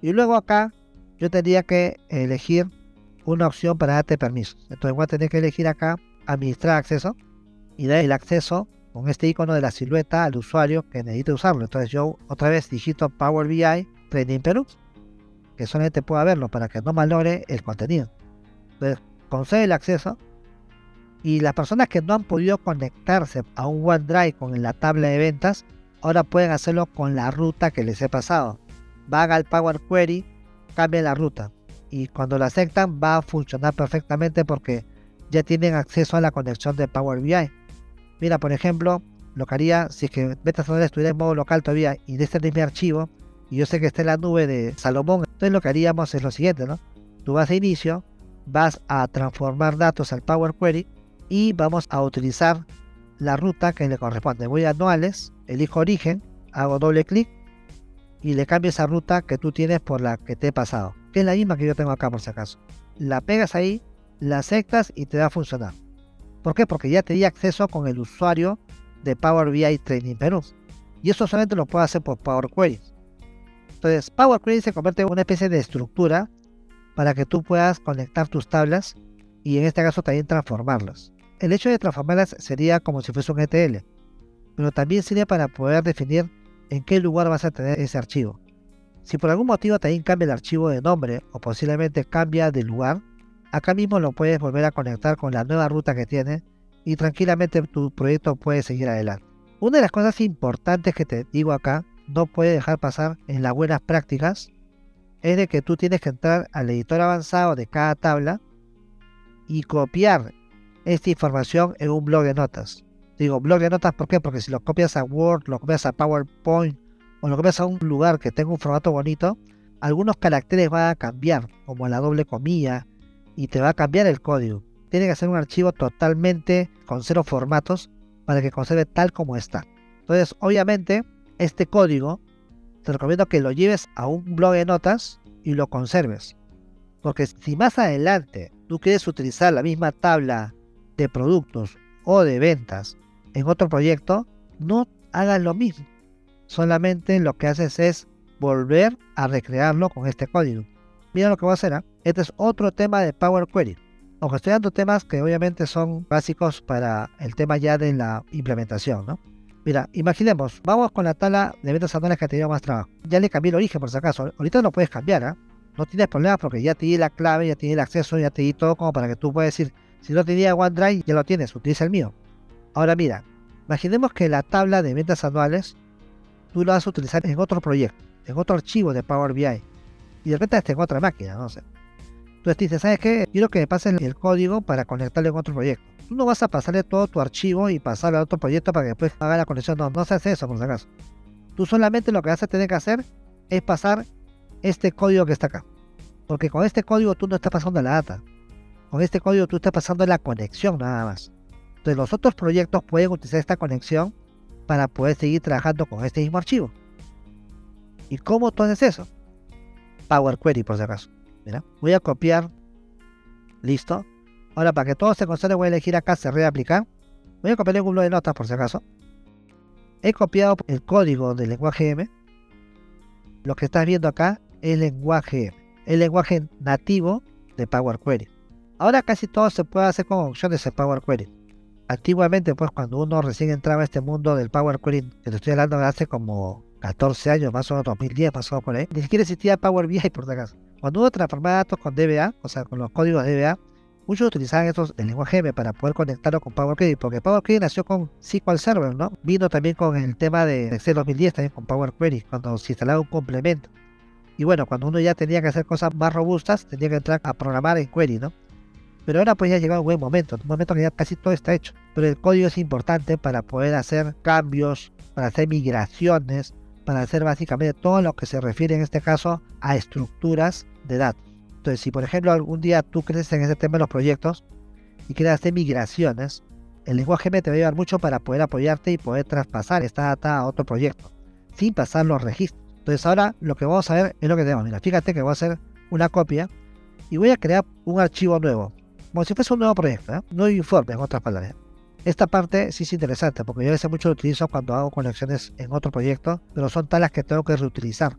Y luego acá, yo tendría que elegir una opción para darte permisos. Entonces voy a tener que elegir acá, administrar acceso, y dar el acceso con este icono de la silueta al usuario que necesite usarlo. Entonces yo otra vez digito Power BI Training Peru, que solamente pueda verlo para que no malogre el contenido. Entonces concede el acceso. Y las personas que no han podido conectarse a un OneDrive con la tabla de ventas, ahora pueden hacerlo con la ruta que les he pasado. Van al Power Query, cambian la ruta. Y cuando la aceptan va a funcionar perfectamente porque ya tienen acceso a la conexión de Power BI. Mira, por ejemplo, lo que haría si es que Ventas Anuales estuviera en modo local todavía y de este es mi archivo, y yo sé que está en la nube de Salomón, entonces lo que haríamos es lo siguiente, ¿no? Tú vas a inicio, vas a transformar datos al Power Query, y vamos a utilizar la ruta que le corresponde. Voy a anuales, elijo origen, hago doble clic y le cambio esa ruta que tú tienes por la que te he pasado, que es la misma que yo tengo acá por si acaso. La pegas ahí, la aceptas y te va a funcionar. ¿Por qué? Porque ya te di acceso con el usuario de Power BI Training Peru. Y eso solamente lo puedo hacer por Power Query. Entonces Power Query se convierte en una especie de estructura para que tú puedas conectar tus tablas y en este caso también transformarlas. El hecho de transformarlas sería como si fuese un ETL, pero también sirve para poder definir en qué lugar vas a tener ese archivo. Si por algún motivo también cambia el archivo de nombre o posiblemente cambia de lugar, acá mismo lo puedes volver a conectar con la nueva ruta que tiene y tranquilamente tu proyecto puede seguir adelante. Una de las cosas importantes que te digo acá, no puede dejar pasar en las buenas prácticas, es de que tú tienes que entrar al editor avanzado de cada tabla y copiar esta información en un blog de notas. Digo blog de notas, ¿por qué? Porque si lo copias a Word, lo copias a PowerPoint o lo copias a un lugar que tenga un formato bonito, algunos caracteres van a cambiar, como la doble comilla, y te va a cambiar el código. Tiene que ser un archivo totalmente con 0 formatos para que conserve tal como está. Entonces, obviamente, este código te recomiendo que lo lleves a un blog de notas y lo conserves. Porque si más adelante tú quieres utilizar la misma tabla de productos o de ventas en otro proyecto, no hagas lo mismo. Solamente lo que haces es volver a recrearlo con este código. Mira lo que voy a hacer. Este es otro tema de Power Query. Aunque estoy dando temas que obviamente son básicos para el tema ya de la implementación, ¿no? Mira, imaginemos, vamos con la tabla de ventas anuales que ha tenido más trabajo. Ya le cambié el origen por si acaso. Ahorita no puedes cambiar, ¿eh? No tienes problema porque ya te di la clave, ya te di el acceso, ya te di todo como para que tú puedas decir, si no tenía OneDrive, ya lo tienes, utiliza el mío. Ahora mira, imaginemos que la tabla de ventas anuales tú la vas a utilizar en otro proyecto, en otro archivo de Power BI. Y de repente está en otra máquina, no sé. Entonces te dices, ¿sabes qué? Quiero que me pasen el código para conectarlo en otro proyecto. Tú no vas a pasarle todo tu archivo y pasarlo a otro proyecto para que después haga la conexión. No, no se hace eso por si acaso. Tú solamente lo que vas a tener que hacer es pasar este código que está acá. Porque con este código tú no estás pasando la data. Con este código tú estás pasando la conexión nada más. Entonces los otros proyectos pueden utilizar esta conexión para poder seguir trabajando con este mismo archivo. ¿Y cómo tú haces eso? Power Query por si acaso. Mira, voy a copiar. Listo. Ahora para que todo se conserve voy a elegir acá cerrar y aplicar. Voy a copiar en un blog de notas por si acaso. He copiado el código del lenguaje M. Lo que estás viendo acá es el lenguaje M, el lenguaje nativo de Power Query. Ahora casi todo se puede hacer con opciones en Power Query. Antiguamente, pues cuando uno recién entraba a este mundo del Power Query, que te estoy hablando de hace como 14 años, más o menos 2010, más o menos por ahí, ni siquiera existía Power BI por si acaso. Cuando uno transformaba datos con DBA, o sea, con los códigos de DBA, muchos utilizaban estos del lenguaje M para poder conectarlo con Power Query, porque Power Query nació con SQL Server, ¿no? Vino también con el tema de Excel 2010, también con Power Query, cuando se instalaba un complemento. Y bueno, cuando uno ya tenía que hacer cosas más robustas, tenía que entrar a programar en Query, ¿no? Pero ahora pues ya ha llegado un buen momento, un momento que ya casi todo está hecho. Pero el código es importante para poder hacer cambios, para hacer migraciones, para hacer básicamente todo lo que se refiere en este caso a estructuras de datos. Entonces, si por ejemplo algún día tú crees en ese tema de los proyectos y quieres hacer migraciones, el lenguaje M te va a ayudar mucho para poder apoyarte y poder traspasar esta data a otro proyecto, sin pasar los registros. Entonces ahora lo que vamos a ver es lo que tenemos. Mira, fíjate que voy a hacer una copia y voy a crear un archivo nuevo, como si fuese un nuevo proyecto, un nuevo informe, en otras palabras. Esta parte sí es interesante porque yo a veces mucho lo utilizo cuando hago conexiones en otro proyecto, pero son talas que tengo que reutilizar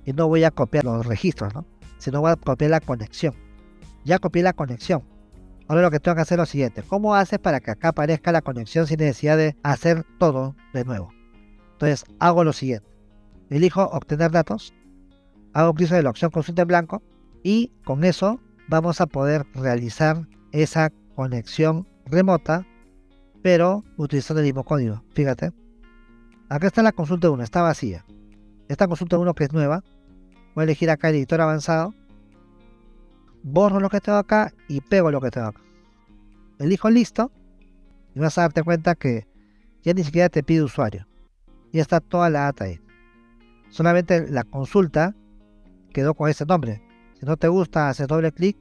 y no voy a copiar los registros, ¿no? Sino voy a copiar la conexión. Ya copié la conexión. Ahora lo que tengo que hacer es lo siguiente: ¿cómo haces para que acá aparezca la conexión sin necesidad de hacer todo de nuevo? Entonces hago lo siguiente: elijo obtener datos, hago clic sobre la opción consulta en blanco y con eso vamos a poder realizar esa conexión remota, pero utilizando el mismo código. Fíjate, acá está la consulta 1, está vacía. Esta consulta 1 que es nueva, voy a elegir acá el editor avanzado, borro lo que tengo acá y pego lo que tengo acá. Elijo listo y vas a darte cuenta que ya ni siquiera te pide usuario. Ya está toda la data ahí. Solamente la consulta quedó con ese nombre. Si no te gusta, haces doble clic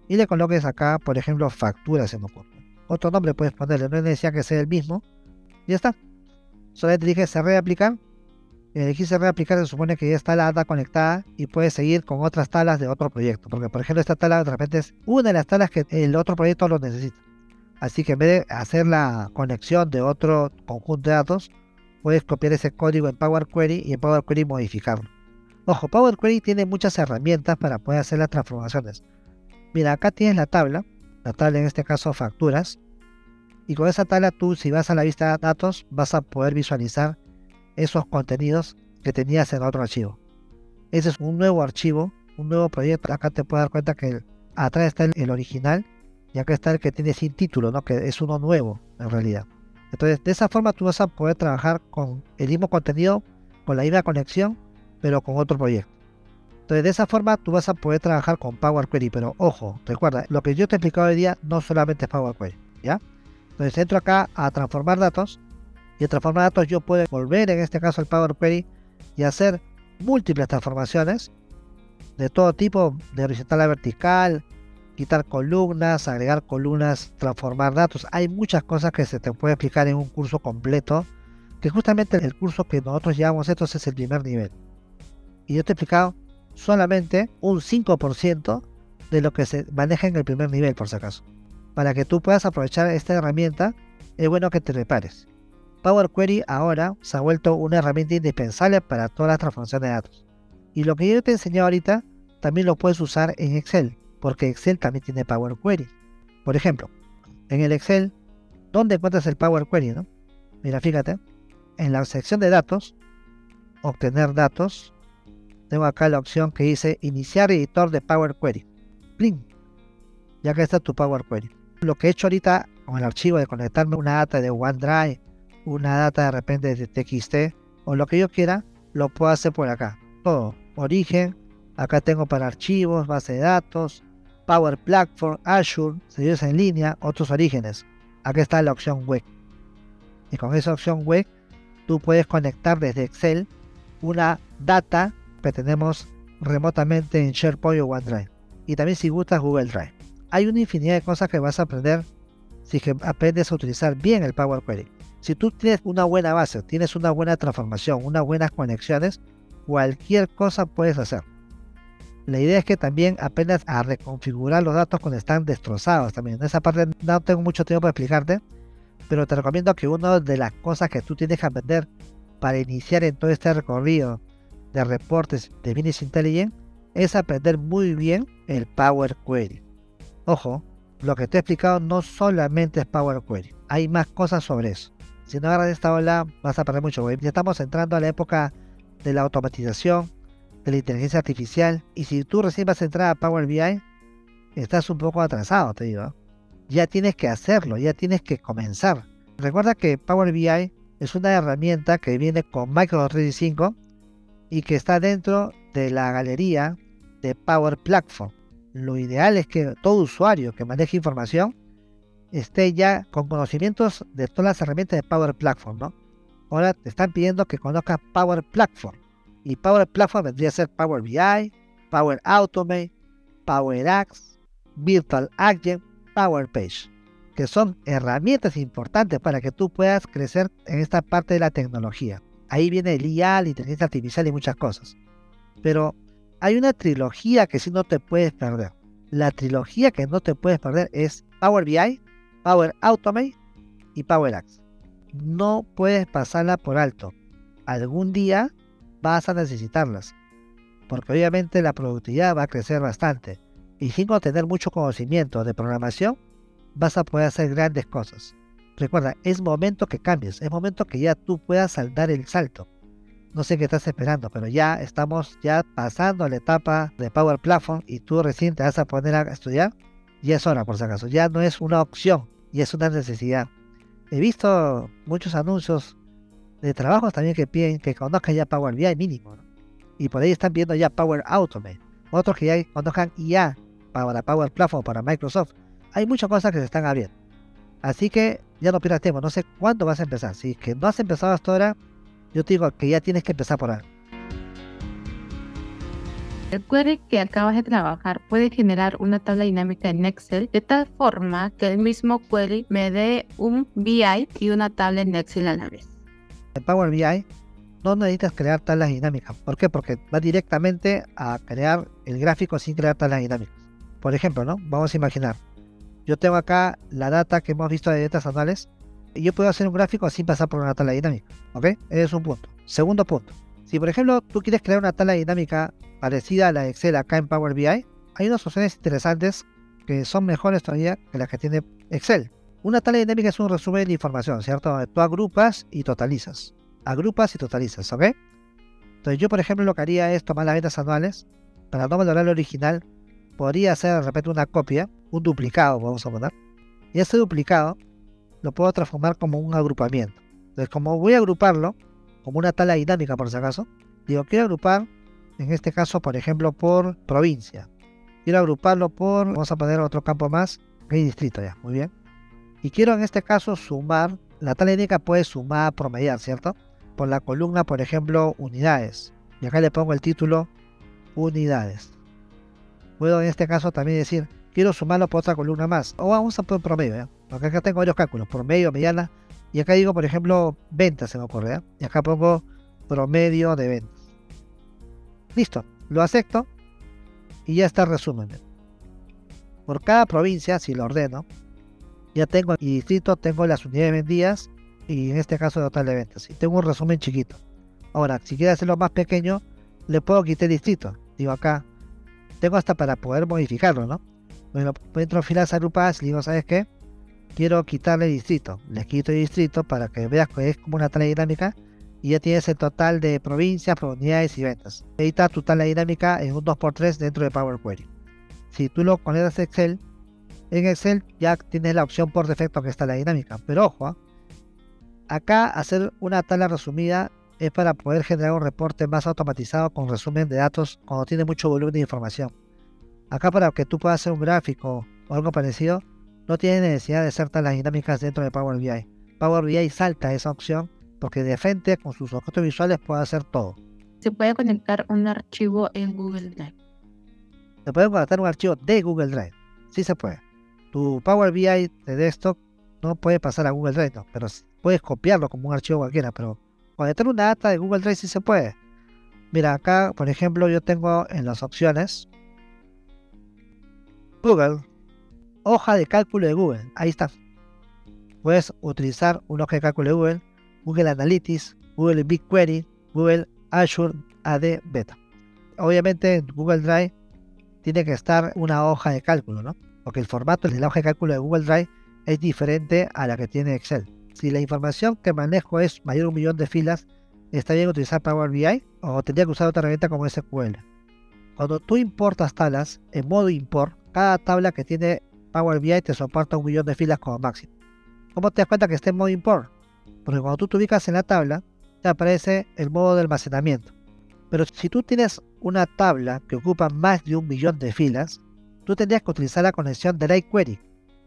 y le coloques acá, por ejemplo, factura, se me ocurre. Otro nombre puedes ponerle, no es necesidad que sea el mismo. Y ya está. Solamente dije cerrar y aplicar. Y elegí cerrar y aplicar, se supone que ya está la data conectada y puedes seguir con otras tablas de otro proyecto. Porque, por ejemplo, esta tabla de repente es una de las tablas que el otro proyecto lo necesita. Así que en vez de hacer la conexión de otro conjunto de datos, puedes copiar ese código en Power Query y en Power Query modificarlo. Ojo, Power Query tiene muchas herramientas para poder hacer las transformaciones. Mira, acá tienes la tabla en este caso facturas, y con esa tabla tú, si vas a la vista de datos, vas a poder visualizar esos contenidos que tenías en otro archivo. Ese es un nuevo archivo, un nuevo proyecto. Acá te puedes dar cuenta que atrás está el original y acá está el que tiene sin título, ¿no? Que es uno nuevo en realidad. Entonces, de esa forma tú vas a poder trabajar con el mismo contenido, con la misma conexión, pero con otro proyecto. Entonces de esa forma tú vas a poder trabajar con Power Query, pero ojo, recuerda, lo que yo te he explicado hoy día no solamente es Power Query, ¿ya? Entonces entro acá a transformar datos, y en transformar datos yo puedo volver en este caso al Power Query y hacer múltiples transformaciones de todo tipo, de horizontal a vertical, quitar columnas, agregar columnas, transformar datos. Hay muchas cosas que se te puede explicar en un curso completo, que justamente el curso que nosotros llevamos estos es el primer nivel. Y yo te he explicado solamente un 5% de lo que se maneja en el primer nivel, por si acaso. Para que tú puedas aprovechar esta herramienta, es bueno que te prepares. Power Query ahora se ha vuelto una herramienta indispensable para todas las transformaciones de datos. Y lo que yo te he enseñado ahorita, también lo puedes usar en Excel, porque Excel también tiene Power Query. Por ejemplo, en el Excel, ¿dónde encuentras el Power Query, no? Mira, fíjate, en la sección de datos, obtener datos, tengo acá la opción que dice iniciar editor de Power Query. ¡Pling! Ya que está tu Power Query. Lo que he hecho ahorita con el archivo de conectarme una data de OneDrive, una data de repente de TXT, o lo que yo quiera, lo puedo hacer por acá. Todo. Origen, acá tengo para archivos, base de datos, Power Platform, Azure, servicios en línea, otros orígenes. Acá está la opción web. Y con esa opción web, tú puedes conectar desde Excel una data que tenemos remotamente en SharePoint o OneDrive. Y también si gustas Google Drive. Hay una infinidad de cosas que vas a aprender si aprendes a utilizar bien el Power Query. Si tú tienes una buena base, tienes una buena transformación, unas buenas conexiones, cualquier cosa puedes hacer. La idea es que también aprendas a reconfigurar los datos cuando están destrozados también. En esa parte no tengo mucho tiempo para explicarte, pero te recomiendo que una de las cosas que tú tienes que aprender para iniciar en todo este recorrido de reportes de Business Intelligence es aprender muy bien el Power Query. Ojo, lo que te he explicado no solamente es Power Query, hay más cosas sobre eso. Si no agarras esta ola vas a perder mucho. Ya estamos entrando a la época de la automatización, de la inteligencia artificial, y si tú recién vas a entrar a Power BI, estás un poco atrasado, te digo. Ya tienes que hacerlo, ya tienes que comenzar. Recuerda que Power BI es una herramienta que viene con Microsoft 365 y que está dentro de la galería de Power Platform. Lo ideal es que todo usuario que maneje información esté ya con conocimientos de todas las herramientas de Power Platform, ¿no? Ahora te están pidiendo que conozcas Power Platform. Y Power Platform vendría a ser Power BI, Power Automate, Power Apps, Virtual Agent, Power Page, que son herramientas importantes para que tú puedas crecer en esta parte de la tecnología. Ahí viene el IA, la inteligencia artificial y muchas cosas. Pero hay una trilogía que sí no te puedes perder. La trilogía que no te puedes perder es Power BI, Power Automate y Power Apps. No puedes pasarla por alto. Algún día vas a necesitarlas, porque obviamente la productividad va a crecer bastante. Y sin tener mucho conocimiento de programación, vas a poder hacer grandes cosas. Recuerda, es momento que cambies, es momento que ya tú puedas dar el salto. No sé qué estás esperando, pero ya estamos pasando a la etapa de Power Platform y tú recién te vas a poner a estudiar. Ya es hora, por si acaso. Ya no es una opción, ya es una necesidad. He visto muchos anuncios de trabajos también que piden que conozcan ya Power BI mínimo, ¿no? Y por ahí están viendo ya Power Automate. Otros que ya conozcan IA para Power Platform, para Microsoft. Hay muchas cosas que se están abriendo. Así que ya no pierdas tiempo. No sé cuándo vas a empezar. Si es que no has empezado hasta ahora, yo te digo que ya tienes que empezar por algo. El query que acabas de trabajar puede generar una tabla dinámica en Excel de tal forma que el mismo query me dé un BI y una tabla en Excel a la vez. En Power BI no necesitas crear tablas dinámicas. ¿Por qué? Porque va directamente a crear el gráfico sin crear tablas dinámicas. Por ejemplo, ¿no? Vamos a imaginar. Yo tengo acá la data que hemos visto de dietas anuales y yo puedo hacer un gráfico sin pasar por una tabla dinámica. ¿Ok? Ese es un punto. Segundo punto. Si por ejemplo tú quieres crear una tabla dinámica parecida a la de Excel acá en Power BI, hay unas opciones interesantes que son mejores todavía que las que tiene Excel. Una tabla dinámica es un resumen de información, ¿cierto? Donde tú agrupas y totalizas. Agrupas y totalizas, ¿ok? Entonces yo por ejemplo lo que haría es tomar las ventas anuales, para no valorar el original, podría hacer de repente una copia, un duplicado vamos a poner, y ese duplicado lo puedo transformar como un agrupamiento. Entonces como voy a agruparlo, como una tabla dinámica por si acaso, digo quiero agrupar en este caso, por ejemplo, por provincia. Quiero agruparlo por, vamos a poner otro campo más, que hay distrito ya, muy bien. Y quiero en este caso sumar, la tabla dinámica puede sumar, promediar, ¿cierto? Por la columna, por ejemplo, unidades. Y acá le pongo el título unidades. Puedo en este caso también decir, quiero sumarlo por otra columna más. O vamos a poner promedio, ¿ya? Porque acá tengo varios cálculos, promedio, mediana. Y acá digo, por ejemplo, ventas se me ocurre, ¿ya? Y acá pongo promedio de ventas. Listo, lo acepto. Y ya está el resumen. Por cada provincia, si lo ordeno, ya tengo y distrito, tengo las unidades vendidas y en este caso el total de ventas. Y tengo un resumen chiquito. Ahora, si quiero hacerlo más pequeño, le puedo quitar el distrito. Digo acá, tengo hasta para poder modificarlo, ¿no? Bueno, entro en filas agrupadas y digo, ¿sabes qué? Quiero quitarle el distrito. Le quito el distrito para que veas que es como una tabla dinámica y ya tienes el total de provincias, unidades y ventas. Ahí está tu tabla dinámica en un 2x3 dentro de Power Query. Si tú lo conectas a Excel, en Excel ya tienes la opción por defecto que está la dinámica. Pero ojo, acá hacer una tabla resumida es para poder generar un reporte más automatizado con resumen de datos cuando tiene mucho volumen de información. Acá para que tú puedas hacer un gráfico o algo parecido, no tienes necesidad de hacer tablas dinámicas dentro de Power BI. Power BI salta esa opción porque de frente con sus objetos visuales puede hacer todo. Se puede conectar un archivo en Google Drive. Se puede conectar un archivo de Google Drive. Sí se puede. Tu Power BI de desktop no puede pasar a Google Drive, no, pero puedes copiarlo como un archivo cualquiera, pero conectar una data de Google Drive sí se puede. Mira, acá, por ejemplo, yo tengo en las opciones Google, hoja de cálculo de Google. Ahí está. Puedes utilizar una hoja de cálculo de Google, Google Analytics, Google BigQuery, Google Azure AD Beta. Obviamente en Google Drive tiene que estar una hoja de cálculo, ¿no? Porque el formato de la hoja de cálculo de Google Drive es diferente a la que tiene Excel. Si la información que manejo es mayor a 1.000.000 de filas, ¿está bien utilizar Power BI o tendría que usar otra herramienta como SQL? Cuando tú importas tablas, en modo import, cada tabla que tiene Power BI te soporta 1.000.000 de filas como máximo. ¿Cómo te das cuenta que está en modo import? Porque cuando tú te ubicas en la tabla, te aparece el modo de almacenamiento. Pero si tú tienes una tabla que ocupa más de 1.000.000 de filas, tú tendrías que utilizar la conexión Direct Query.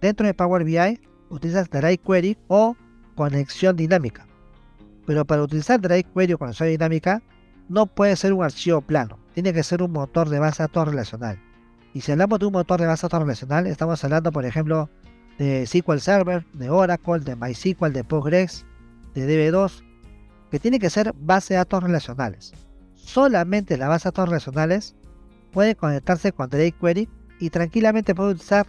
Dentro de Power BI, utilizas Direct Query o conexión dinámica. Pero para utilizar Direct Query o conexión dinámica, no puede ser un archivo plano. Tiene que ser un motor de base de datos relacional. Y si hablamos de un motor de base de datos relacional, estamos hablando, por ejemplo, de SQL Server, de Oracle, de MySQL, de Postgres, de DB2, que tiene que ser base de datos relacionales. Solamente las bases de datos relacionales pueden conectarse con Direct Query y tranquilamente puede utilizar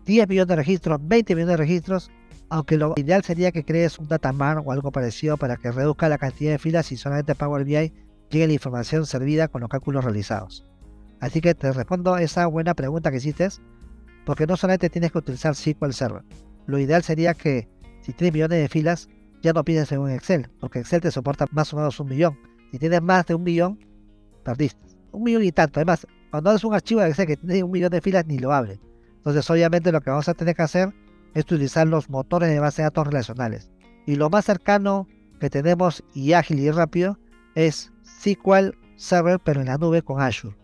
10 millones de registros, 20 millones de registros, aunque lo ideal sería que crees un datamart o algo parecido para que reduzca la cantidad de filas y solamente Power BI llegue la información servida con los cálculos realizados. Así que te respondo esa buena pregunta que hiciste, porque no solamente tienes que utilizar SQL Server. Lo ideal sería que si tienes millones de filas, ya no pienses en un Excel, porque Excel te soporta más o menos 1.000.000. Si tienes más de 1.000.000, perdiste. 1.000.000 y tanto. Además, cuando haces un archivo de Excel que tiene 1.000.000 de filas, ni lo abre. Entonces, obviamente, lo que vamos a tener que hacer es utilizar los motores de base de datos relacionales. Y lo más cercano que tenemos y ágil y rápido es SQL Server, pero en la nube con Azure.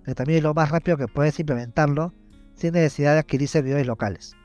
Que también es lo más rápido que puedes implementarlo sin necesidad de adquirir servidores locales.